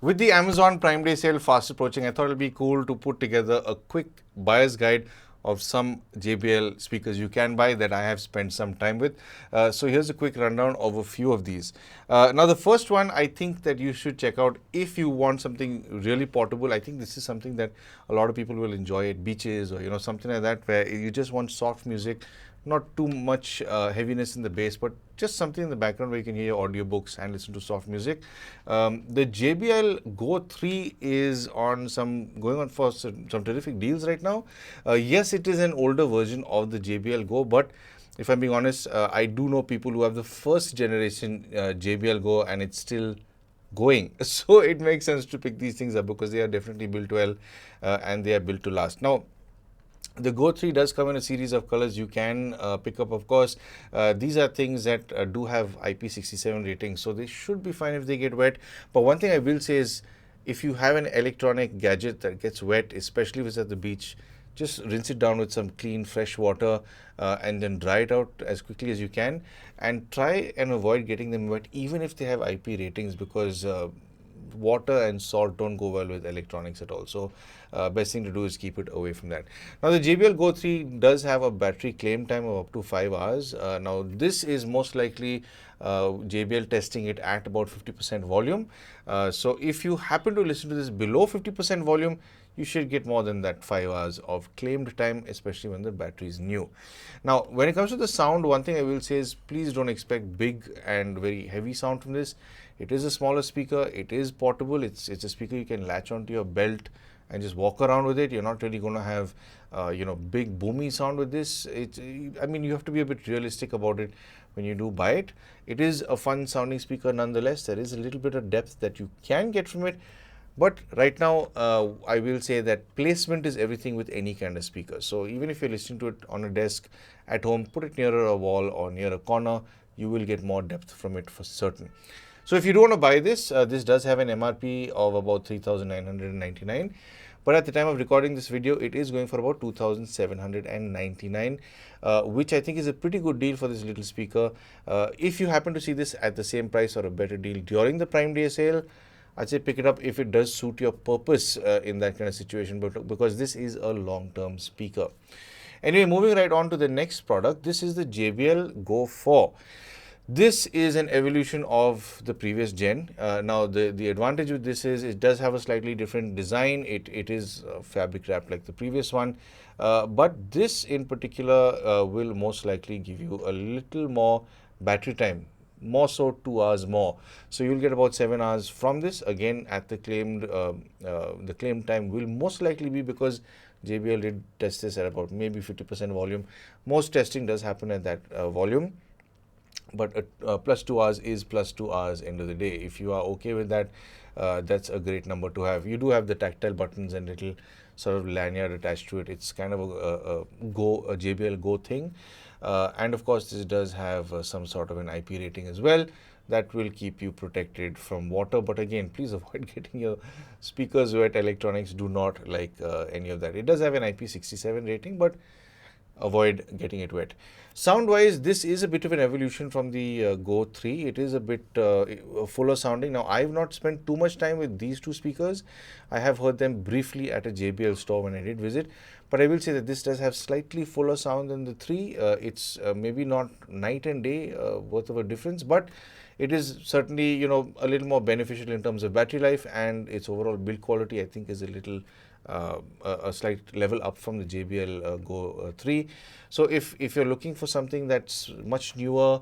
With the Amazon Prime Day sale fast approaching, I thought it'd be cool to put together a quick buyer's guide of some JBL speakers you can buy that I have spent some time with. So here's a quick rundown of a few of these. Now the first one I think that you should check out if you want something really portable. I think this is something that a lot of people will enjoy at beaches or something like that, where you just want soft music, not too much heaviness in the bass, but just something in the background where you can hear your audiobooks and listen to soft music. The JBL Go 3 is going on for some terrific deals right now. Yes, it is an older version of the JBL Go, but if I'm being honest, I do know people who have the first generation JBL Go and it's still going. So it makes sense to pick these things up because they are definitely built well and they are built to last. Now, the Go 3 does come in a series of colors you can pick up, of course. These are things that do have IP67 ratings, so they should be fine if they get wet. But one thing I will say is, if you have an electronic gadget that gets wet, especially if it's at the beach, just rinse it down with some clean, fresh water and then dry it out as quickly as you can. And try and avoid getting them wet, even if they have IP ratings, because water and salt don't go well with electronics at all. So best thing to do is keep it away from that. Now the JBL Go 3 does have a battery claim time of up to 5 hours. Now this is most likely JBL testing it at about 50% volume. So if you happen to listen to this below 50% volume, you should get more than that 5 hours of claimed time, especially when the battery is new. Now, when it comes to the sound, one thing I will say is please don't expect big and very heavy sound from this. It is a smaller speaker. It is portable. It's a speaker you can latch onto your belt and just walk around with it. You're not really going to have, big boomy sound with this. I mean, you have to be a bit realistic about it when you do buy it. It is a fun sounding speaker nonetheless. There is a little bit of depth that you can get from it. But right now, I will say that placement is everything with any kind of speaker. So even if you're listening to it on a desk at home, put it nearer a wall or near a corner, you will get more depth from it for certain. So if you do want to buy this, this does have an MRP of about 3,999. But at the time of recording this video, it is going for about 2,799, which I think is a pretty good deal for this little speaker. If you happen to see this at the same price or a better deal during the Prime Day sale, I'd say pick it up if it does suit your purpose in that kind of situation, but because this is a long-term speaker. Anyway, moving right on to the next product, this is the JBL Go 4. This is an evolution of the previous gen. Now, the advantage with this is it does have a slightly different design. It is fabric wrapped like the previous one. But this in particular will most likely give you a little more battery time, more so 2 hours more. So you'll get about 7 hours from this. Again, at the claimed time will most likely be because JBL did test this at about maybe 50% volume. Most testing does happen at that volume. But plus 2 hours is plus 2 hours end of the day. If you are okay with that, that's a great number to have. You do have the tactile buttons and little sort of lanyard attached to it. It's kind of a JBL Go thing. And of course, this does have some sort of an IP rating as well that will keep you protected from water. But again, please avoid getting your speakers wet. Electronics do not like any of that. It does have an IP67 rating, but avoid getting it wet. Sound wise, this is a bit of an evolution from the Go 3. It is a bit fuller sounding. Now, I've not spent too much time with these two speakers. I have heard them briefly at a JBL store when I did visit, but I will say that this does have slightly fuller sound than the 3. It's maybe not night and day worth of a difference, but it is certainly a little more beneficial in terms of battery life, and its overall build quality I think is a little a slight level up from the JBL Go 3. So if you're looking for something that's much newer,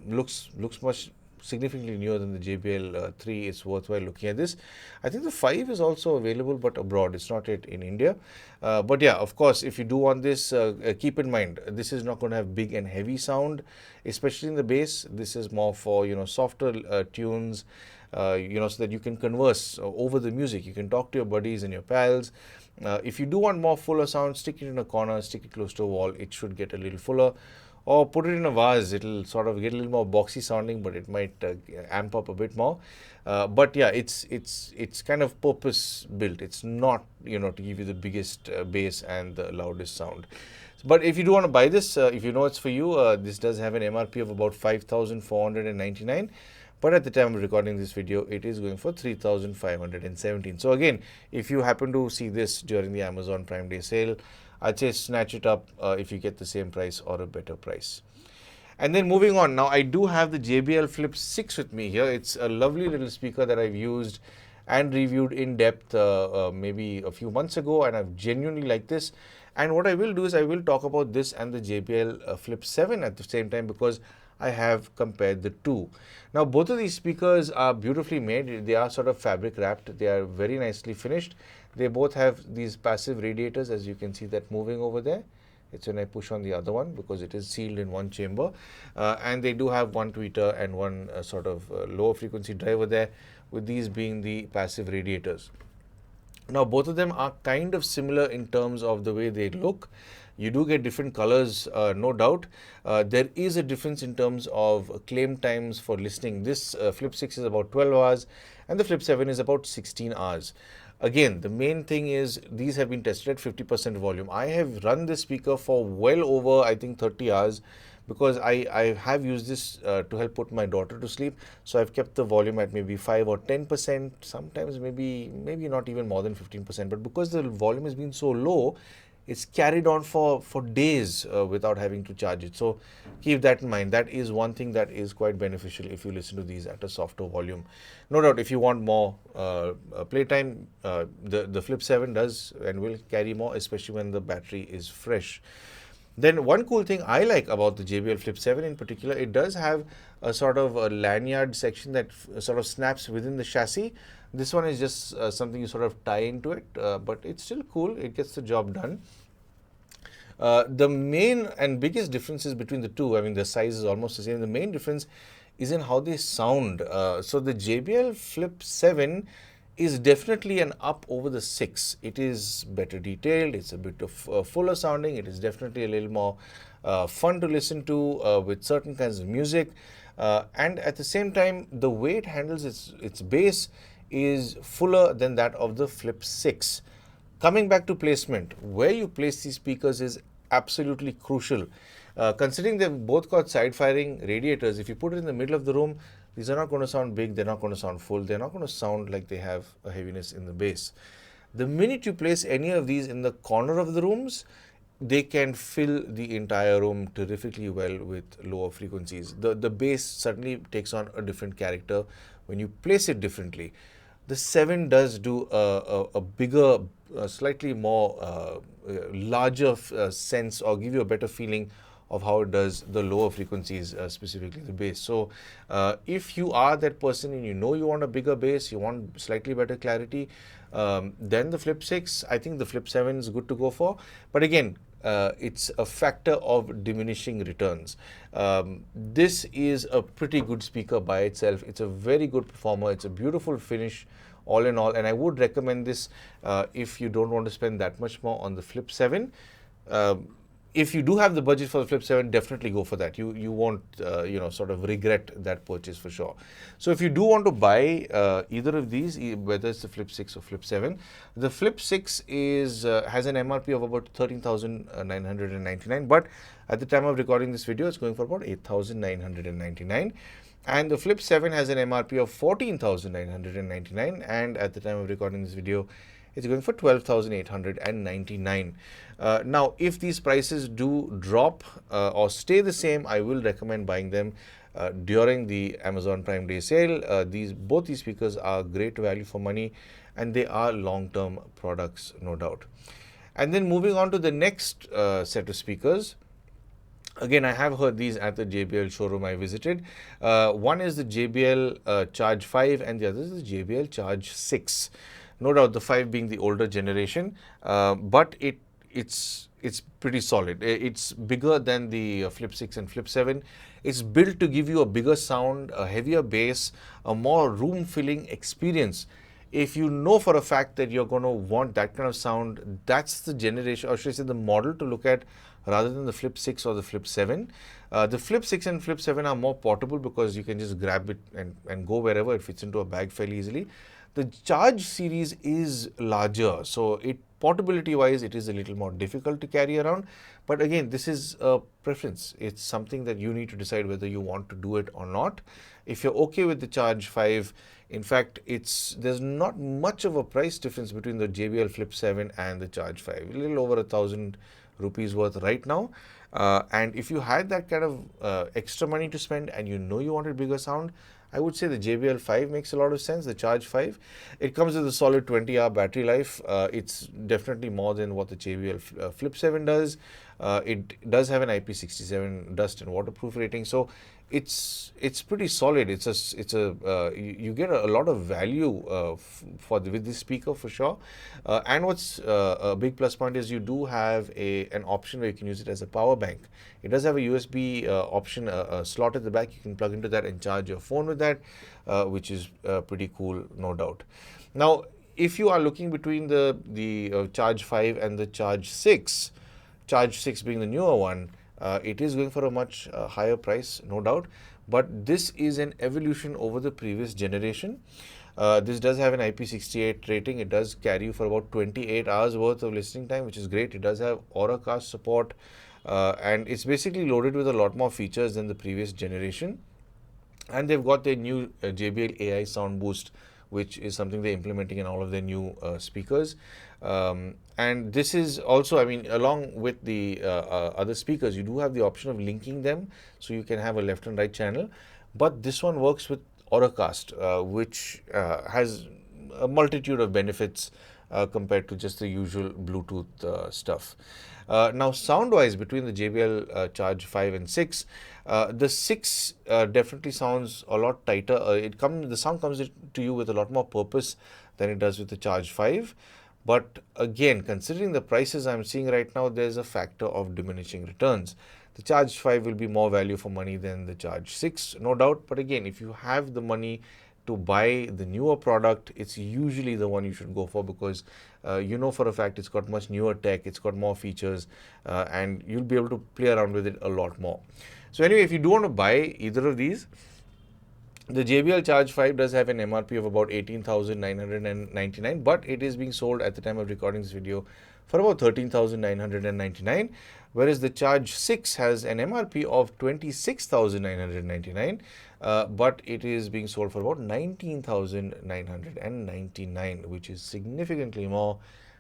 looks much significantly newer than the JBL 3, it's worthwhile looking at this. I think the 5 is also available, but abroad. It's not yet in India. But yeah, of course, if you do want this, keep in mind, this is not going to have big and heavy sound, especially in the bass. This is more for, softer tunes, so that you can converse over the music. You can talk to your buddies and your pals. If you do want more fuller sound, stick it in a corner, stick it close to a wall. It should get a little fuller. Or put it in a vase. It'll sort of get a little more boxy sounding, but it might amp up a bit more. But yeah, it's kind of purpose built. It's not to give you the biggest bass and the loudest sound. But if you do want to buy this, if you know it's for you, this does have an MRP of about 5,499. but at the time of recording this video, it is going for 3,517. So again, if you happen to see this during the Amazon Prime Day sale, I'd say snatch it up if you get the same price or a better price. And then moving on, now I do have the JBL Flip 6 with me here. It's a lovely little speaker that I've used and reviewed in depth maybe a few months ago, and I've genuinely liked this. And what I will do is I will talk about this and the JBL Flip 7 at the same time, because I have compared the two. Now both of these speakers are beautifully made. They are sort of fabric wrapped. They are very nicely finished. They both have these passive radiators, as you can see that moving over there. It's when I push on the other one because it is sealed in one chamber, and they do have one tweeter and one sort of lower frequency driver there, with these being the passive radiators. Now both of them are kind of similar in terms of the way they look. You do get different colors, no doubt. There is a difference in terms of claim times for listening. This Flip 6 is about 12 hours and the Flip 7 is about 16 hours. Again, the main thing is these have been tested at 50% volume. I have run this speaker for well over, I think, 30 hours, because I have used this to help put my daughter to sleep. So I've kept the volume at maybe 5 or 10%, sometimes maybe not even more than 15%. But because the volume has been so low, it's carried on for days without having to charge it. So keep that in mind. That is one thing that is quite beneficial if you listen to these at a softer volume. No doubt, if you want more playtime, the Flip 7 does and will carry more, especially when the battery is fresh. Then one cool thing I like about the JBL Flip 7 in particular, it does have a sort of a lanyard section that sort of snaps within the chassis. This one is just something you sort of tie into it, but it's still cool. It gets the job done. The main and biggest differences between the two, I mean, the size is almost the same. The main difference is in how they sound. So the JBL Flip 7 is definitely an up over the 6. It is better detailed. It's a bit of fuller sounding. It is definitely a little more fun to listen to with certain kinds of music. And at the same time, the way it handles its bass is fuller than that of the Flip 6. Coming back to placement, where you place these speakers is absolutely crucial. Considering they've both got side-firing radiators, if you put it in the middle of the room, these are not going to sound big, they're not going to sound full, they're not going to sound like they have a heaviness in the bass. The minute you place any of these in the corner of the rooms, they can fill the entire room terrifically well with lower frequencies. The bass certainly takes on a different character when you place it differently. The 7 does do a bigger, slightly more larger sense, or give you a better feeling of how it does the lower frequencies, specifically the bass. So if you are that person and you know you want a bigger bass, you want slightly better clarity, then the Flip 6, I think the Flip 7 is good to go for. But again, it's a factor of diminishing returns. This is a pretty good speaker by itself. It's a very good performer. It's a beautiful finish all in all, and I would recommend this if you don't want to spend that much more on the Flip 7. If you do have the budget for the Flip 7, definitely go for that. You won't sort of regret that purchase for sure. So if you do want to buy either of these, whether it's the Flip 6 or Flip 7, the Flip 6 has an MRP of about 13,999, but at the time of recording this video, it's going for about 8,999. And the Flip 7 has an MRP of 14,999, and at the time of recording this video, it's going for 12,899. Now, if these prices do drop or stay the same, I will recommend buying them during the Amazon Prime Day sale. Both these speakers are great value for money, and they are long-term products, no doubt. And then moving on to the next set of speakers. Again, I have heard these at the JBL showroom I visited. One is the JBL Charge 5 and the other is the JBL Charge 6. No doubt the 5 being the older generation, but it's pretty solid. It's bigger than the Flip 6 and Flip 7. It's built to give you a bigger sound, a heavier bass, a more room-filling experience. If you know for a fact that you're going to want that kind of sound, that's the generation, or should I say the model to look at rather than the Flip 6 or the Flip 7. The Flip 6 and Flip 7 are more portable because you can just grab it and go wherever. It fits into a bag fairly easily. The Charge series is larger, so it portability wise, it is a little more difficult to carry around. But again, this is a preference. It's something that you need to decide whether you want to do it or not. If you're okay with the Charge 5, in fact, there's not much of a price difference between the JBL Flip 7 and the Charge 5. A little over 1,000 rupees worth right now. And if you had that kind of extra money to spend and you know you wanted bigger sound, I would say the JBL 5 makes a lot of sense, the Charge 5. It comes with a solid 20-hour battery life. It's definitely more than what the JBL Flip 7 does. It does have an IP67 dust and waterproof rating, so it's pretty solid. You get a lot of value with this speaker for sure. And what's a big plus point is you do have an option where you can use it as a power bank. It does have a USB option, a slot at the back. You can plug into that and charge your phone with that, which is pretty cool, no doubt. Now, if you are looking between the Charge 5 and the Charge 6, Charge 6 being the newer one, it is going for a much higher price, no doubt, but this is an evolution over the previous generation. This does have an IP68 rating. It does carry you for about 28 hours worth of listening time, which is great. It does have Auracast support, and it's basically loaded with a lot more features than the previous generation. And they've got their new JBL AI sound boost, which is something they're implementing in all of their new speakers. And this is also, I mean, along with the other speakers, you do have the option of linking them, so you can have a left and right channel. But this one works with Auracast, which has a multitude of benefits compared to just the usual Bluetooth stuff. Now, sound-wise, between the JBL Charge 5 and 6, the 6 definitely sounds a lot tighter. The sound comes to you with a lot more purpose than it does with the Charge 5. But again, considering the prices I'm seeing right now, there's a factor of diminishing returns. The Charge 5 will be more value for money than the Charge 6, no doubt. But again, if you have the money to buy the newer product, it's usually the one you should go for, because you know for a fact it's got much newer tech, it's got more features, and you'll be able to play around with it a lot more. So anyway, if you do want to buy either of these, the JBL Charge 5 does have an MRP of about 18,999, but it is being sold at the time of recording this video for about 13,999, whereas the Charge 6 has an MRP of 26,999, but it is being sold for about 19,999, which is significantly more,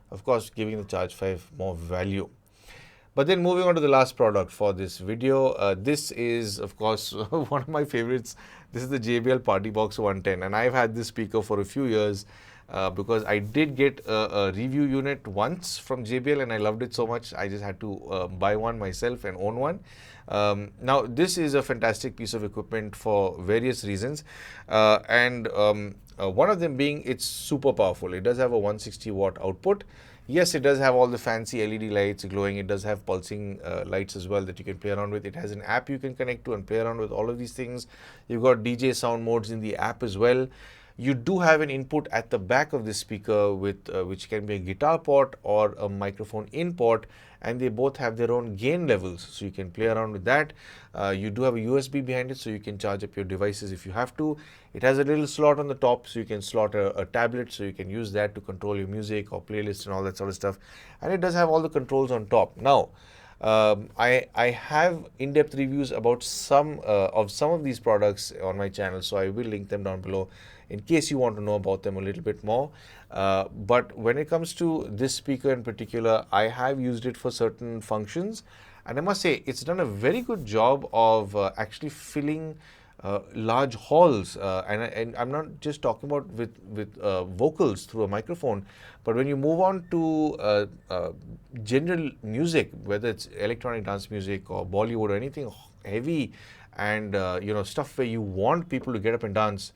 of course, giving the Charge 5 more value. But then moving on to the last product for this video, this is, of course, one of my favorites. This is the JBL PartyBox 110, and I've had this speaker for a few years because I did get a review unit once from JBL and I loved it so much, I just had to buy one myself and own one. Now, this is a fantastic piece of equipment for various reasons, and one of them being it's super powerful. It does have a 160 watt output. Yes, it does have all the fancy LED lights glowing. It does have pulsing lights as well that you can play around with. It has an app you can connect to and play around with all of these things. You've got DJ sound modes in the app as well. You do have an input at the back of this speaker with which can be a guitar port or a microphone in port, and they both have their own gain levels, so you can play around with that. You do have a USB behind it, so you can charge up your devices if you have to. It has a little slot on the top, so you can slot a tablet, so you can use that to control your music or playlist and all that sort of stuff. And it does have all the controls on top. Now, I have in-depth reviews about some of these products on my channel, so I will link them down below in case you want to know about them a little bit more. But when it comes to this speaker in particular, I have used it for certain functions, and I must say it's done a very good job of actually filling large halls, and I'm not just talking about with vocals through a microphone, but when you move on to general music, whether it's electronic dance music or Bollywood or anything heavy, and stuff where you want people to get up and dance,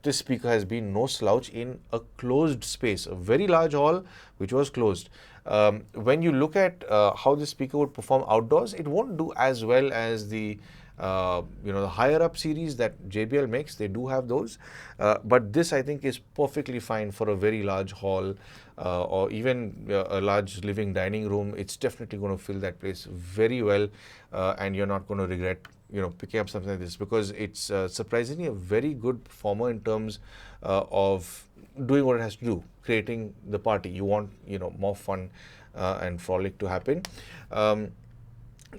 this speaker has been no slouch in a closed space, a very large hall which was closed. When you look at how this speaker would perform outdoors, it won't do as well as the the higher up series that JBL makes. They do have those, but this I think is perfectly fine for a very large hall or even a large living dining room. It's definitely going to fill that place very well, and you're not going to regret picking up something like this, because it's surprisingly a very good performer in terms of doing what it has to do, creating the party. You want, more fun and frolic to happen.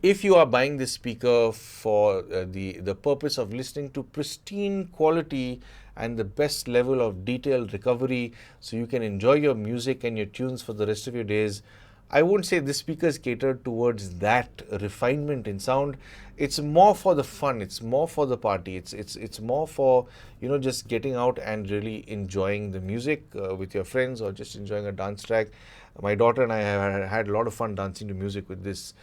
If you are buying this speaker for the purpose of listening to pristine quality and the best level of detailed recovery, so you can enjoy your music and your tunes for the rest of your days, I wouldn't say this speaker is catered towards that refinement in sound. It's more for the fun. It's more for the party. It's more for, just getting out and really enjoying the music with your friends, or just enjoying a dance track. My daughter and I have had a lot of fun dancing to music with this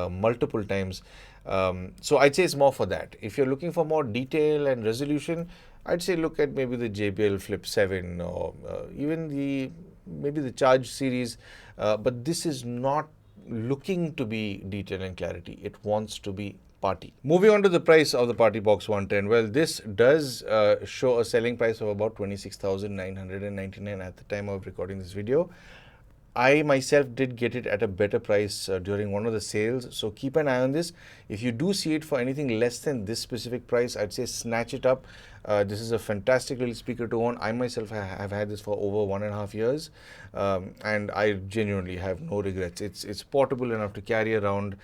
multiple times. So I'd say it's more for that. If you're looking for more detail and resolution, I'd say look at maybe the JBL Flip 7, or even maybe the Charge series. But this is not looking to be detail and clarity. It wants to be party. Moving on to the price of the PartyBox 110. Well, this does show a selling price of about 26,999 at the time of recording this video. I myself did get it at a better price during one of the sales, so keep an eye on this. If you do see it for anything less than this specific price, I'd say snatch it up. This is a fantastic little speaker to own. I myself have had this for over 1.5 years, and I genuinely have no regrets. It's portable enough to carry around,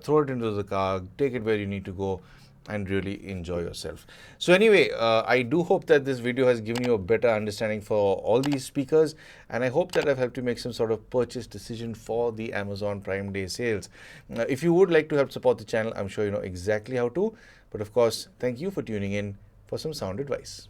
throw it into the car, take it where you need to go, and really enjoy yourself. So anyway, I do hope that this video has given you a better understanding for all these speakers, and I hope that I've helped you make some sort of purchase decision for the Amazon Prime Day sales. If you would like to help support the channel, I'm sure you know exactly how to. But of course, thank you for tuning in for some sound advice.